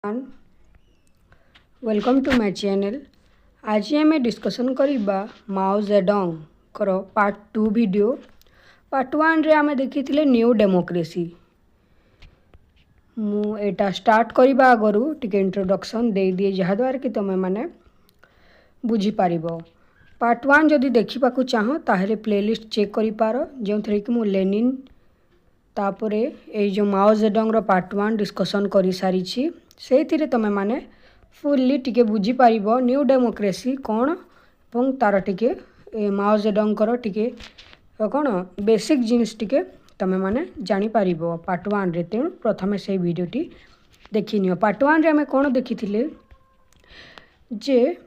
everyone, welcome to my channel. आज आम discussion करवा माओ जेडोंग करो पार्ट 2 वीडियो। पार्ट 1 रे आम देखी न्यू डेमोक्रेसी। मुझा स्टार्ट करने आगर टिके इंट्रोडक्शन दे दिए जहाद्वारा कि तुम मैंने बुझीपार। पार्ट 1 जदि देखा चाह ताहले प्लेलिस्ट चेक कर पार जो थी कि मुझे लेनिन तापर ये जो माओ जेडोंग पार्ट 1 डिस्कसन कर सारी से तुम मैंने फुल्ली टिके बुझीपार न्यू डेमोक्रेसी कौन और तार टिके माओ जेडोंग टिके कौन बेसिक जिनिस टिके तुम मैंने जापर पार्ट 1 रे। तेणु प्रथम से भिडटी देखी नियो। पार्ट 1 रे आम कौन देखी जे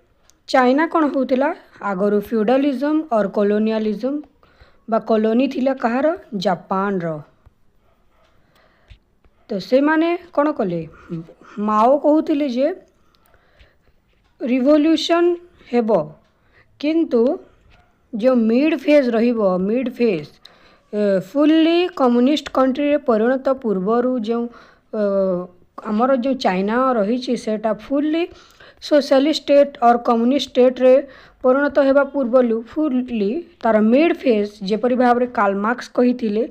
चाइना कौन होता आगर फ्यूडलिज्म और कॉलोनियलिज्म बा कॉलोनी थिला कहार जापान रो। तो से माने कौन कले माओ कहते जे रिवोल्यूशन हेबो किंतु जो मिड फेज रहिबो mid phase fully communist country रे परिणत पूर्वर जो आमर जो चाइना रही सेटा फुल्ली सोशलिस्ट स्टेट और कम्युनिस्ट स्टेट रे परिणत हेबा पूर्वलु फुल्ली तार मिड फेज जेपरि भाव रे कार्ल मार्क्स कही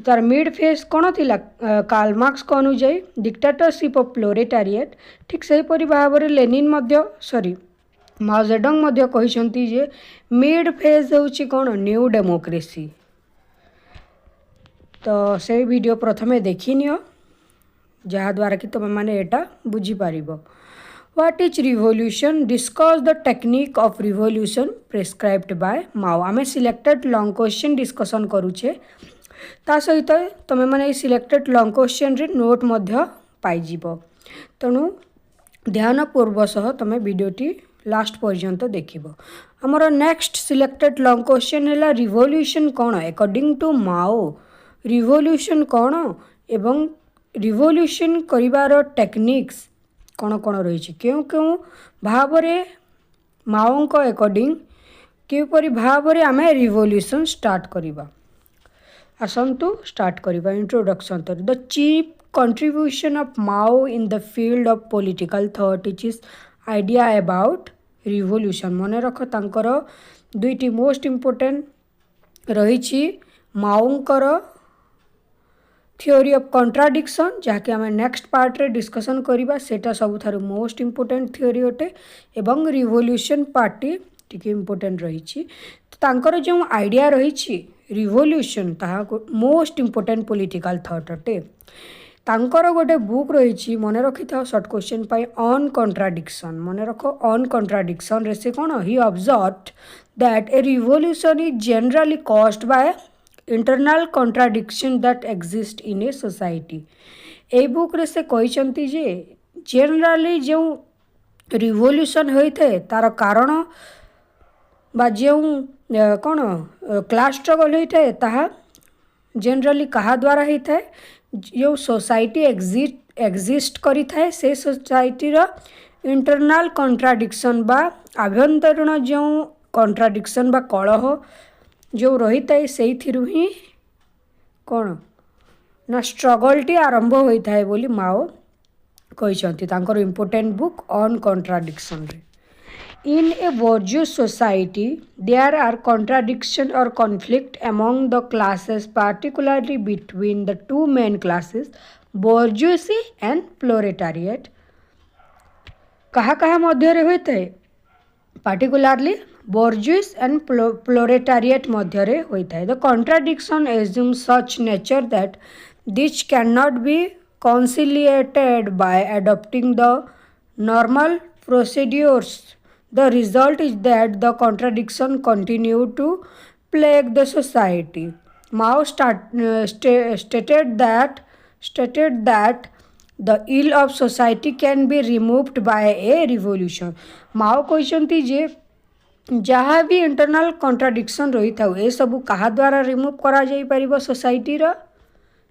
तार मिड फेज कौन थी कार्ल मार्क्स को अनुजाई डिक्टेटरशिप ऑफ प्रोलेटारिएट। ठीक सेहीपरि भाव में लेनिन सॉरी माओ जेडोंग कहते जे मिड फेज होची कौन न्यू डेमोक्रेसी। तो से वीडियो प्रथमे देखी नियो जहाद्वारा कि तुम मैंने एटा बुझीपार। What is revolution, discuss the technique of revolution prescribed by Mao. आम सिलेक्टेड लॉन्ग क्वेश्चन डिस्कसन करूचे ता सहित तुम मैंने सिलेक्टेड लॉन्ग क्वेश्चन रे नोट पाइब। तेणु ध्यानपूर्वक सह तुम वीडियोटी लास्ट पर्यंत देख। आमर नेक्स्ट सिलेक्टेड लॉन्ग क्वेश्चन है रिवोल्यूशन कौन अकॉर्डिंग टू माओ। रिवोल्यूशन कौन एवं रिवोल्यूशन करिवार टेक्निक्स कौन कौन रही क्यों क्यों भाव रे माओ अकॉर्डिंग किपरि भाव रे आमे रिवोल्यूशन स्टार्ट करिबा। आसतु स्टार्ट करिबा introduction. The chief contribution of Mao in the field of political thought is idea about revolution. मन रख तांकर दुईटी मोस्ट इम्पोर्टेंट रही माओंकर थ्योरी ऑफ कॉन्ट्राडिक्शन जहाँकि आम नेक्स्ट पार्ट रे डिस्कसन करवा सेटा सबुठारु मोस्ट इम्पोर्टेंट थ्योरी अटे एवं रिवोल्यूशन पार्टी टिके इम्पोर्टेंट रही। तांकर जो आइडिया रही रिवोल्यूशन ताहा मोस्ट इम्पोर्टेंट पॉलिटिकल थॉट अटे। तांकर गोटे बुक रही मन रखी था शॉर्ट क्वेश्चन पाई ऑन कॉन्ट्राडिक्शन। मन रख ऑन कॉन्ट्राडिक्शन रे से कौन he observed that a revolution is generally caused by internal contradiction that exist in a society. ए बुक रे से कहते जे जनरली जो रिवोल्यूशन होता है तार कारण बा जो कौन क्लास स्ट्रगल होता है ताहा जनरली कहा द्वारा होता है जो सोसाइटी एग्जिस्ट करी थाए से सोसाइटी रो इंटरनल कॉन्ट्राडिक्शन बा आभ्यंतरीण जो कॉन्ट्राडिक्शन बा कलह जो रही है से ही कौन ना स्ट्रगल टी आरंभ होता है बोली माओ कहते तांकर इम्पोर्टेंट बुक ऑन कॉन्ट्राडिक्शन रे। In a bourgeois society, there are contradiction or conflict among the classes, particularly between the two main classes, bourgeoisie and proletariat. कहाँ मध्य रे होता है particularly bourgeois and proletariat मध्य रे होता है। The contradiction assumes such nature that this cannot be conciliated by adopting the normal procedures. The result is that the contradiction continue to plague the society. Mao stated that the ill of society can be removed by a revolution. माओ कहते जे जहाँ भी internal contradiction रही था ये सब कहा द्वारा remove करा जाई परिबो सोसाइटी रा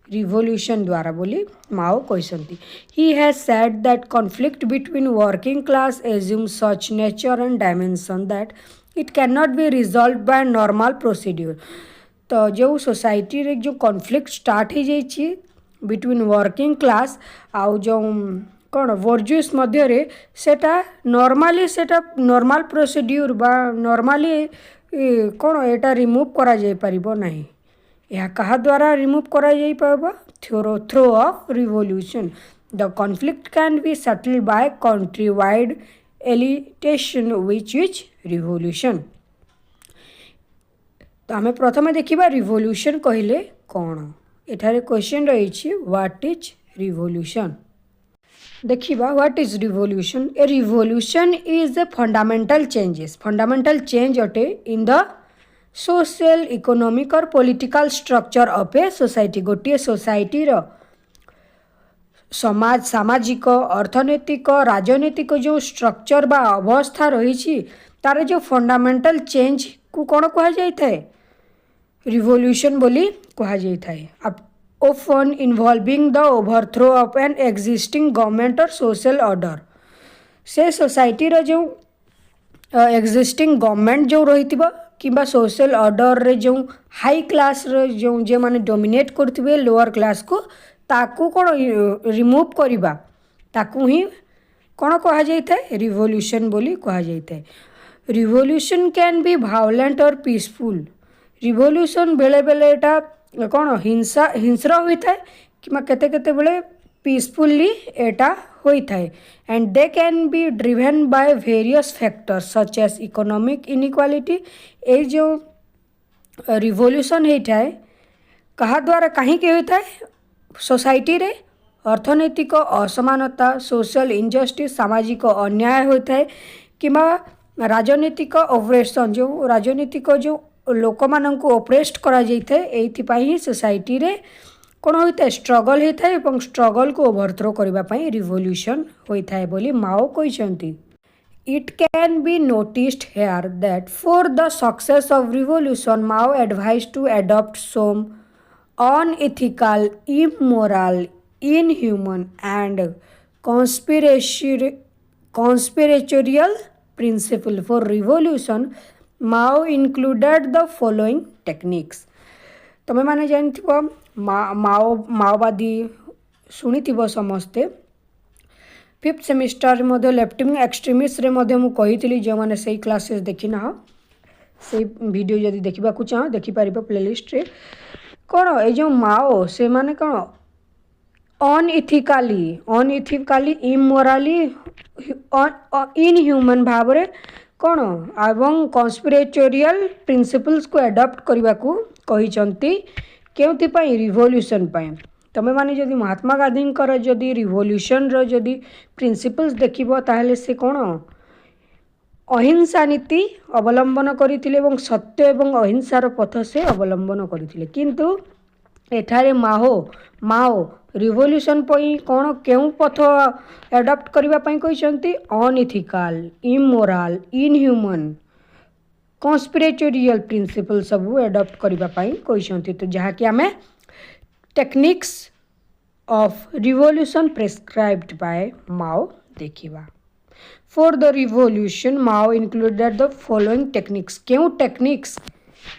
रिवोल्यूशन द्वारा बोली माओ कहते। He has said that conflict between working class assumes such nature and dimension that it can not be resolve by normal procedure. तो जो सोसाइटी रे जो कॉन्फ्लिक्ट स्टार्ट हो जाइए बिटवीन वर्किंग क्लास आउ जो कौन वर्जुस मध्य सेटा नॉर्मल प्रोसीड्यूर बा नॉर्मली कौन एटा रिमूव करा जाय परिबो नहीं यह कहा द्वारा रिमूव करा जाय पाबो throw of revolution the conflict can be settled by country wide agitation which is revolution. तो आम प्रथम देखा रिवोल्यूशन कहले कौन एठारे क्वेश्चन रही व्हाट इज रिवोल्यूशन देखिबा what is revolution A revolution is a fundamental change अटे इन द सोशल इकोनॉमिक और political structure of a society गोटे सोसाइटी रो समाज सामाजिक अर्थनैतिक राजनैतिक जो स्ट्रक्चर बा अवस्था रही तार जो फंडामेंटल चेंज को कौन कहा जाए रिवोल्यूशन बोली कहा जाए often involving the overthrow of an existing government or social order से सोसाइटी रो जो एक्जिस्टिंग गवर्नमेंट जो रही कि सोशल ऑर्डर रे जो हाई क्लास जो जे माने डोमिनेट करथिबे लोअर क्लास को ताकू कौन रिमूव करवा ताकू ही कौन कहा जाए रिवोल्यूशन बोली कहा जाए। रिवोल्यूशन कैन बी वायलेंट और पीसफुल रिवोल्यूशन बेले बेले एटा कौन हिंस्र होता है कि केते केते बेले पीसफुली एटा होता है and they can be driven by various factors such as economic inequality ये जो रिवोल्यूशन होता है कहा द्वारा कहीं होता है सोसाइटी रे अर्थनैतिक असमानता सोशल इनजस्टिस सामाजिक अन्याय होता है कि राजनीतिक ऑपरेशन जो राजनीतिक जो लोक मानक ऑपरेस्ट करा जाइए एही सोसाइटी रे कौन होता है स्ट्रगल होता है और स्ट्रगल को ओवरथ्रो करने रिवोल्यूशन होता है बोली माओ कहते। It can be noticed here that for the success of revolution Mao advise to adopt some unethical immoral inhuman and conspiratorial principle for revolution Mao included the following techniques। तमें माने जानथिबो माओवादी शुणिथिबो समस्ते fifth semester मध्य left wing extremist रे मध्य मु कहितली जे माने सेही classes देखि ना से वीडियो यदि देखिबा को चाह देखि परिबो प्लेलिस्ट रे कोन ए जो माओ से माने कोन अनइथिकाली इमोराली इनह्यूमन भाव रे कौन एवं कन्स्पिरेटोरियल प्रिंसिपल्स को एडॉप्ट करने को कही के रिवोल्यूशन तमें माने जदि महात्मा गांधी जदि रिवोल्यूशन जदि प्रिंसिपल्स देखिबो ताहले से कौन अहिंसा नीति अवलंबन करथिले एवं सत्य एवं अहिंसार पथ से अवलंबन करथिले किंतु एठारे माओ रिवोल्यूशन पई कौन केउ पथ एडॉप्ट करने कहते unethical immoral inhuman conspiratorial principle सब एडॉप्ट करने कहते तो जहाँकि आम techniques of revolution prescribed by Mao देखिबा। For the revolution Mao included the following techniques क्यों टेक्निक्स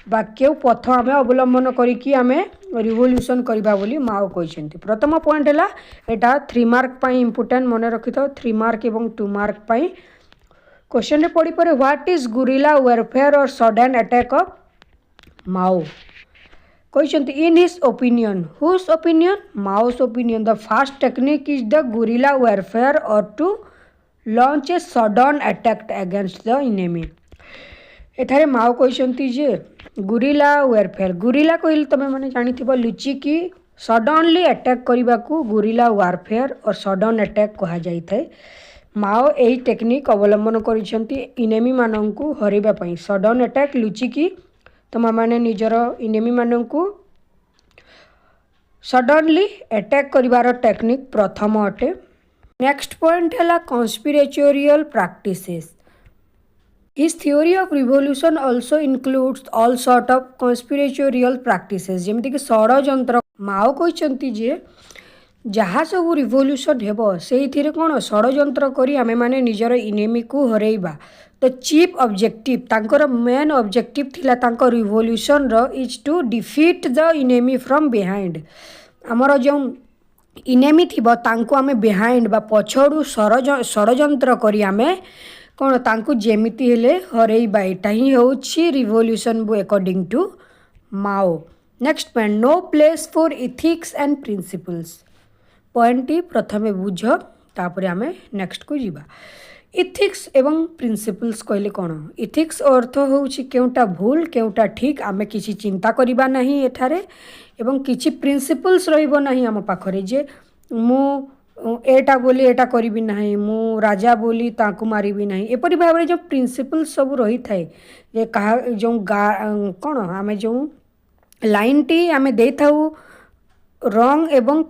बा क्यों पथ आम अवलंबन करिकी आमे रिवोल्यूशन करबा बोली माओ कहते। प्रथम पॉइंट है एटा 3 मार्क पाई इंपोर्टेंट मन रखि था 3 मार्क एवं 2 मार्क पाई क्वेश्चन रे पड़ी परे व्हाट इज गुरिल्ला वारफेयर और सडन अटैक ऑफ माओ कहते in his opinion whose opinion Mao's opinion the first technique is the guerrilla warfare और to launch a sudden attack against the enemy. एठारे Mao कहते जे guerrilla warfare guerrilla कहले तमें माने जानिथिबो लुचिकी suddenly attack करने को guerrilla warfare और सडन अटैक कहा जाए। माओ यही टेक्निक अवलंबन करिसेंती इनेमी माननकु हरैबा पई सडन अटैक लुचिकी तमा माने निजर इनेमी माननकु सडनली अटैक करिवार टेक्निक प्रथम अटे। नेक्स्ट पॉइंट है कन्स्पिरेटोरियल practices. His theory of revolution also includes all sort of conspiratorial practices जेमती कि षड़यंत्र माओ कहते जे जहाँ सब रिवोल्यूशन हेब से कौन षड़यंत्र करी आमे माने निजर इनेमी को हरैबा तो चीफ ऑब्जेक्टिव तांकर मेन ऑब्जेक्टिव थिला तांको रिवोल्यूशन रो is to defeat the enemy from behind आमर जो इनेमी थिबो तांको आमे बिहाइंड बा पछड़ू षड़यंत्र करी आमे कौन तांको जेमिति हेले हरेइबा एटा ही होछि revolution according to Mao. Next point, no place for ethics and principles. Point टी प्रथमे बुझ तापर आमे नेक्स्ट को जीवा। इथिक्स एवं प्रिंसिपल्स कहले कौन? इथिक्स अर्थ होछि केउटा भूल केउटा ठीक आमे किछि चिंता करिबा नहीं एठारे एवं किछि प्रिंसिपल्स रहिबो नहीं आम पाखरे जे मु एटा बोली एटा करिबी नहीं, मु राजा बोली ताकू मारिबी नहीं, एपरि भाबरे जो प्रिंसिपल्स सब रही थाए जे कहा जो कौन आमे जो लाइन टी आमे दे थाउ रंग एवं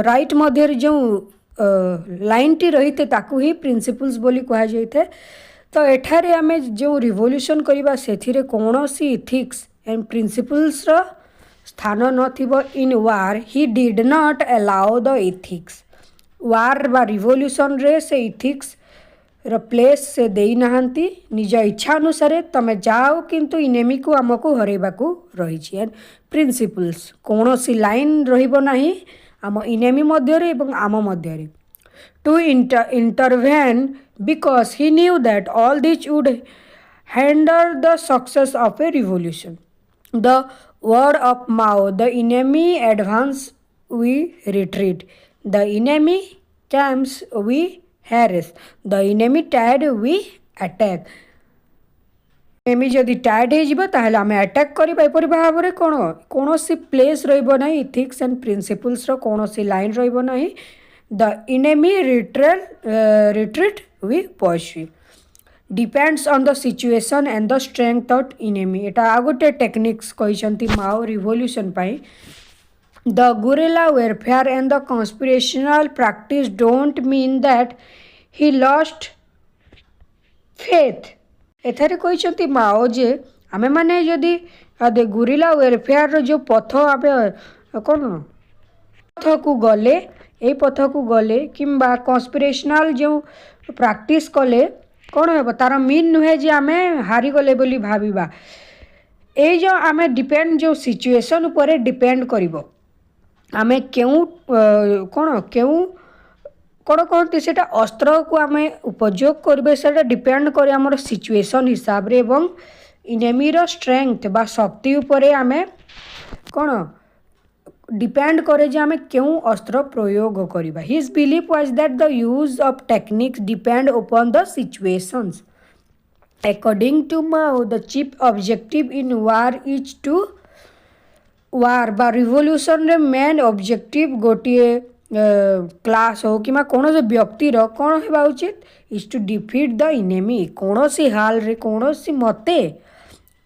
राइट मध्य जो लाइन टी रही थे ताकू ही प्रिंसिपल्स बोली कहा जाई थे। तो एठारे आमे जो रिवोल्यूशन करिबा सेथिरे कोनोसी इथिक्स एंड प्रिंसिपल्स रो स्थान नथिबो। In war he did not allow the ethics. War बा रिवोल्यूशन रे से इथिक्स रो प्लेस से देई नाहंती निज इच्छा अनुसार तमे जाओ किंतु इनेमी को आमको हरेबा को रही छी। एंड प्रिंसिपल्स कोनोसी लाइन रहिबो नाही आम इनेमी मध्य रे एवं आम मध्य रे to intervene because he knew that all this would hinder the success of a revolution. The word of Mao, the enemy advance, we retreat. The enemy comes, we harass. The enemy tired, we attack. Enemy जदि टाइड हो ताहले आमे attack करिबा। एपरि भाबरे कोनोसी place रहिबो नाही ethics and principles रो कोनोसी लाइन रहिबो नाही। The enemy retreat we pursue depends on the situation and the strength of enemy. एटा आ गोटे टेक्निक्स कहिसंती माओ रिवोल्यूशन पाई। The guerrilla warfare and the conspiratorial practice don't mean that he lost faith. एथारे कहिसंती माओ जे आमे माने जदि गुरिला वेरफेयर रो जो पथ आमे कौन पथ को गले ए पथ को गले किंबा कॉन्स्पिरेशनल जो प्रैक्टिस कले कौन हे तार मीन नुहे जे आमे हारी गले बोली भाबिबा। ए जो आमे डिपेंड जो सिचुएशन ऊपर डिपेंड करिवो आमे केउ कौन केउ कौन कहते से अस्त्र को आम उपयोग करेंगे से डिपेंड करे आमर सिचुएशन हिसाब रे एवं इनेमी स्ट्रेंथ बा शक्ति उपरे आमे कौन डिपेंड करे जे आमे क्यों अस्त्र प्रयोग करिबा। His belief was that the use of techniques depend upon the situations. According to Mao the chief objective in war is to war बा रिवोल्यूशन रे मेन ऑब्जेक्टिव गोटे क्लास हो कि कौन से व्यक्तिर कौन होगा उचित is to defeat the enemy. कौन सी हाल रे कौन सी मते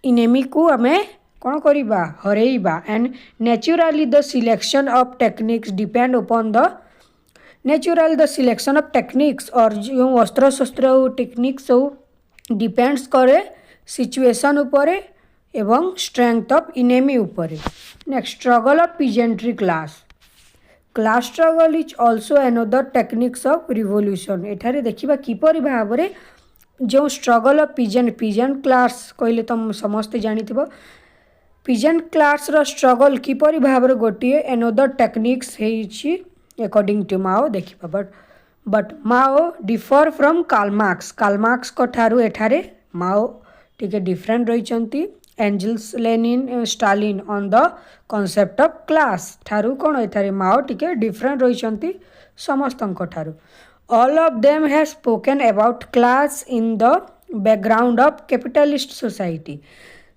इनेमी को आमे कौन करिबा हरेइबा। And naturally the selection of techniques depend upon the natural the selection of techniques और जो अस्त्र शस्त्र हो टेक्निक्स हो डिपेंड्स करे सिचुएशन उपरे एवं स्ट्रेंथ ऑफ इनेमी उपरे। Next struggle of peasantry class. Class struggle is also another techniques of revolution. एठारे देखिबा किपरि भाबरे जो स्ट्रगल ऑफ पीजेंट क्लास कहले तुम समस्ते जानिथिबो। पीजेंट क्लास रो स्ट्रगल किपरि भाबरे गोटिए एनदर टेक्निक्स हेछि अकॉर्डिंग टू माओ देखिबा। But Mao differ from Karl Marx को ठारू एठारे माओ टिके डिफरेंट रहिचंती। Engels Lenin Stalin on the concept of class ठारू कौन एठारे माओ टिके डिफरेंट रहिचंती समस्तंक ठारू। All of them have spoken about class in the background of capitalist society.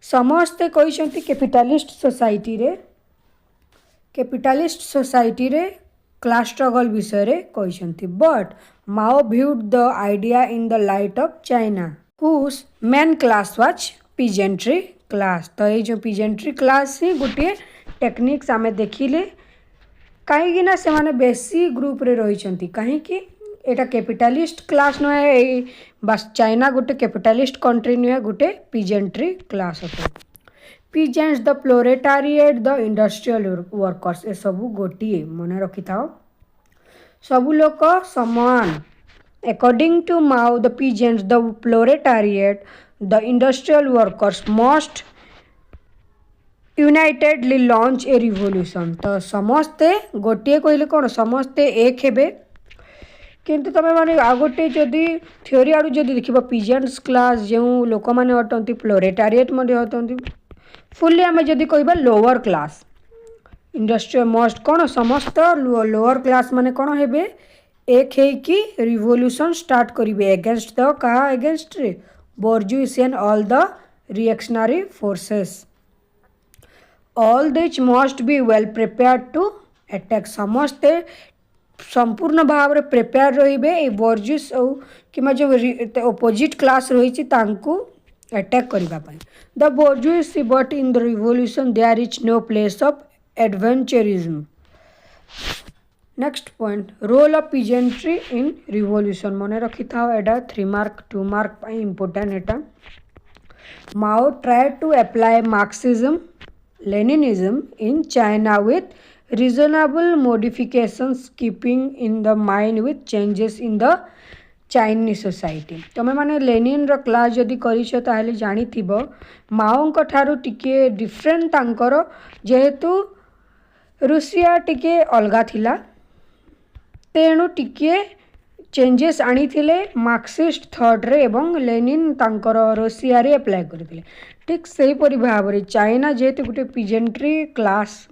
समस्ते कहिसंती कैपिटलिस्ट सोसाइटी रे क्लास स्ट्रगल विषय रे कहिसंती। But Mao viewed the idea in the light of China whose main class was peasantry class. तो ये जो peasantry class ही गोटे टेक्निक्स आमे देखिले कहीं ना से माने बेसी ग्रुप रे रही कहीं एटा कैपिटलिस्ट क्लास नुहे बस चाइना गोटे कैपिटलिस्ट कंट्री नुहे गोटे पीजेंट्री क्लास अटे। Peasants the proletariat the industrial workers ए सबू गोटे मन रखी था सबू लोक समान। According to Mao the peasants the proletariat the industrial workers must unitedly launch a revolution. तो समस्ते गोटे कहले कौन समस्ते एक हेबे किंतु तुम मैंने आ गोटे जदि थ्योरी आड़ू जदि देख पीजेंट्स क्लास जो लोक मैंने अटंती प्लोरेटारिएट अटंती फुल्ली आम जदि कह लोअर क्लास इंडस्ट्रियल मस्ट कौन समस्त लोअर क्लास माने कौन हेबे एक है कि रिवोल्यूशन स्टार्ट करेंगे एगेंस्ट द कहा एगेंस्ट रे bourgeoisie all the reactionary forces all these must be well prepared to attack समस्ते संपूर्ण भाव में प्रिपेयर रे बोर्जुइस कि जो ओपोजिट क्लास रही अटैक करने the bourgeois but in the revolution there is no place of adventurism. Next point role of peasantry in revolution मन रखी था एटा 3 मार्क 2 मार्क इम्पोर्टेंट एटा Mao try to apply Marxism Leninism in China with reasonable modifications keeping in the mind with changes in the Chinese society। तुम मैंने Lenin रो class जदि करिछ ताहले जानी थिबो माओ को ठारू टिके डिफरेंट तांकर जेहेतु रूसिया टिके अलगा थिला तेणु टिके चेंजेस आनी थिले मार्क्सिस्ट थॉट रे एवं लेनिन तांकर रूसिया रे अप्लाई करथिले ठीक सही परि भाव रे चाइना जेहेतु गोटे पीजेंट्री क्लास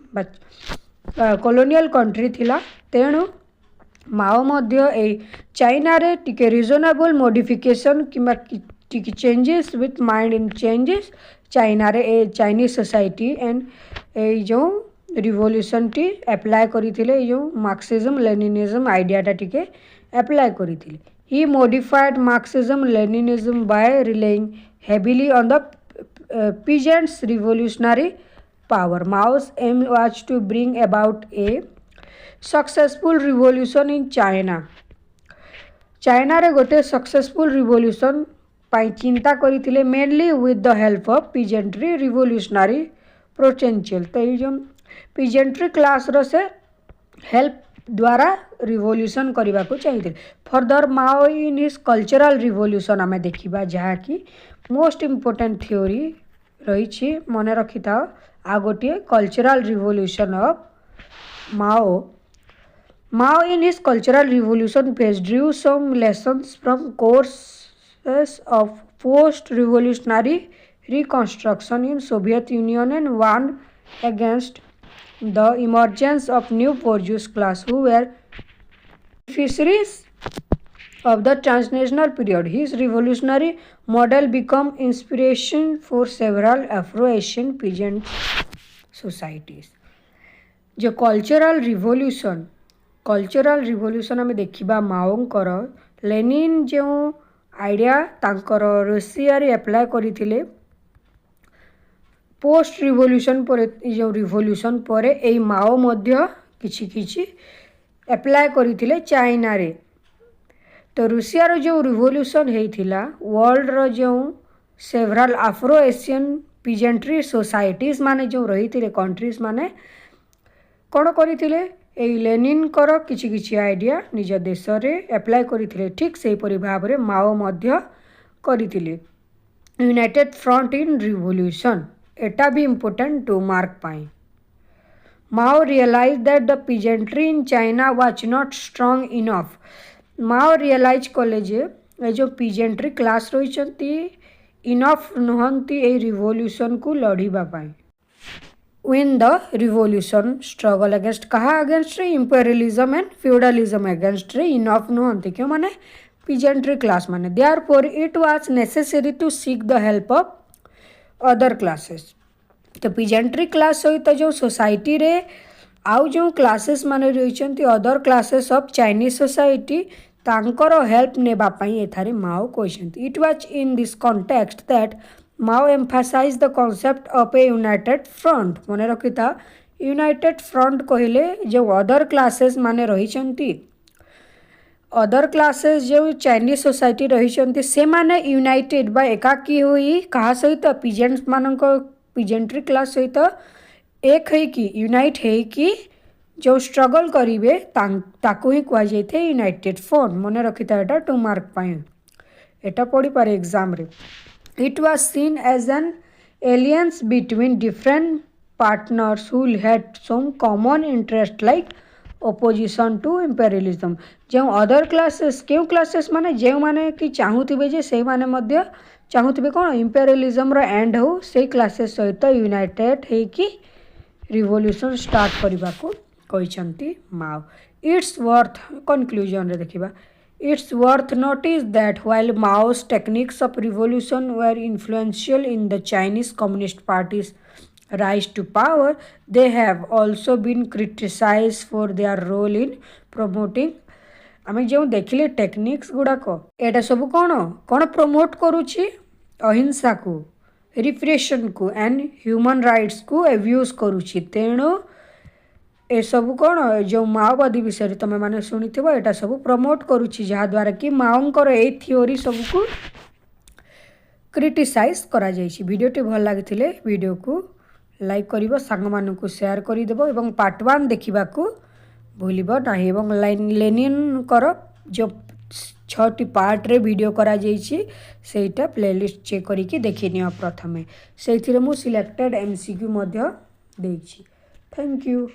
कॉलोनियल कंट्री थिला तेणु माओ मध्य ए चाइना रे टिके रिजनेबल मॉडिफिकेशन किंबा टिके changes with mind in changes China रे ए चाइनीज सोसाइटी एंड ए जो रिवोल्यूशन टी अप्लाई करिथिले जो मार्क्सिज्म लेनिनिज्म आइडियाटा टिके अप्लाई करिथिले he modified Marxism Leninism by relying heavily on the peasants revolutionary power। Mao's aim was to bring about a successful revolution in China। China रे गोटे successful revolution पाई चिंता करथिले mainly with the help of peasantry revolutionary potential. तो ये जो peasantry class रो से help द्वारा revolution करने को चाहिए। Further Mao in his cultural revolution आम देखा जहाँकि मोस्ट इम्पोर्टेंट थ्योरी रही मन रखी था आ गोटे cultural revolution of Mao. Mao in his cultural revolution phase drew some lessons from courses of post revolutionary reconstruction in Soviet Union and warn against the emergence of new bourgeois class who were beneficiaries of the transnational period। His revolutionary model became inspiration for several Afro-Asian peasant societies। जो cultural revolution आम देखा माओंकर Lenin जो idea तांकर Russia रे apply करथिले post revolution per जो revolution per यही माओ मध्य किछि अप्लाई करथिले चाइना रे। तो रूसिया रो जो रिवोल्यूशन होइथिला वर्ल्ड रो जो सेवराल आफ्रो एशियन पीजेंट्री सोसाइटीज माने जो रही कंट्रीज माने कौन करथिले एई लेनिन कर किछि आइडिया निज देश रे अप्लाई करथिले ठीक सेही परि भाव रे माओ मध्य करथिले। यूनाइटेड फ्रंट इन रिवोल्यूशन एटा भी इम्पोर्टेंट 2 मार्क पाई। Mao realise that the peasantry in China was not strong enough. Mao realise कले जे जो पीजेंट्री क्लास रही इनफ नुहंती ए रिवोल्यूशन को लड़ीबा पाई। Win the revolution struggle against कहा against imperialism and feudalism against enough नुहंती क्यों माने पीजेंट्री क्लास माने therefore it was necessary to seek the help of other classes. तो पीजेंट्री क्लास सहित जो सोसाइटी रे आउ जो क्लासेस माने रही other classes of Chinese society तांकर हेल्प नेबा पई एथारे माओ कहते। It was in this context that Mao emphasise the concept of A United front. मन रखी था यूनाइटेड फ्रंट कहले जो अदर क्लासेस माने रही अदर क्लासेस जो चाइनीज सोसाइटी रही से माने यूनाइटेड बा एकाकी हुई कहा सहित पीजेंट्स मानक पीजेंट्री क्लास सहित एक है कि यूनाइट है कि जो स्ट्रगल करेंगे ताकू ही कह जाए यूनाइटेड फ्रंट। मन रखी था एटा 2 मार्क पाए एटा पढ़ी पारे एग्जाम रे। It was seen as an alliance between different partners who had some common interest like opposition to imperialism. जो अदर क्लासेस क्यों क्लासेस माने जो माने कि चाहूथिबे जे से माने मध्य चाहूथिबे कोन इंपेरियलिज्म रो एंड हो से क्लासेस सहित यूनाइटेड हे कि रिवोल्यूशन स्टार्ट करबा को कहिसंती माओ. इट्स वर्थ कंक्लूजन रे देखिबा. It's worth notice that while Mao's techniques of revolution were influential in the Chinese Communist Party's rise to power, they have also been criticized for their role in promoting. आमे जो देखिले techniques गुड़ाक एटा सब कौन promote करुछि अहिंसा को, repression को and human rights को abuse करुछि. तेणु ए सब कौन जो माओवादी विषय तुम मैंने शुणी एटा सब प्रमोट करुछि जहाद्वारा कि माओंकर ए थियोरी सब को क्रिटिसाइज करा जाइछि. वीडियोटी भल लागिथिले वीडियो को लाइक करिवो, सांग मानकु शेयर करि देबो एवं पार्ट 1 देखिबा को भूलिबो नाही. एवं लेनिन कर जो 6टी पार्ट रे वीडियो करा जाइछि सेटा प्लेलिस्ट चेक करिकि देखि नियो. प्रथमे सेथिरे मु सिलेक्टेड एमसीक्यू मध्ये देइछि. Thank you.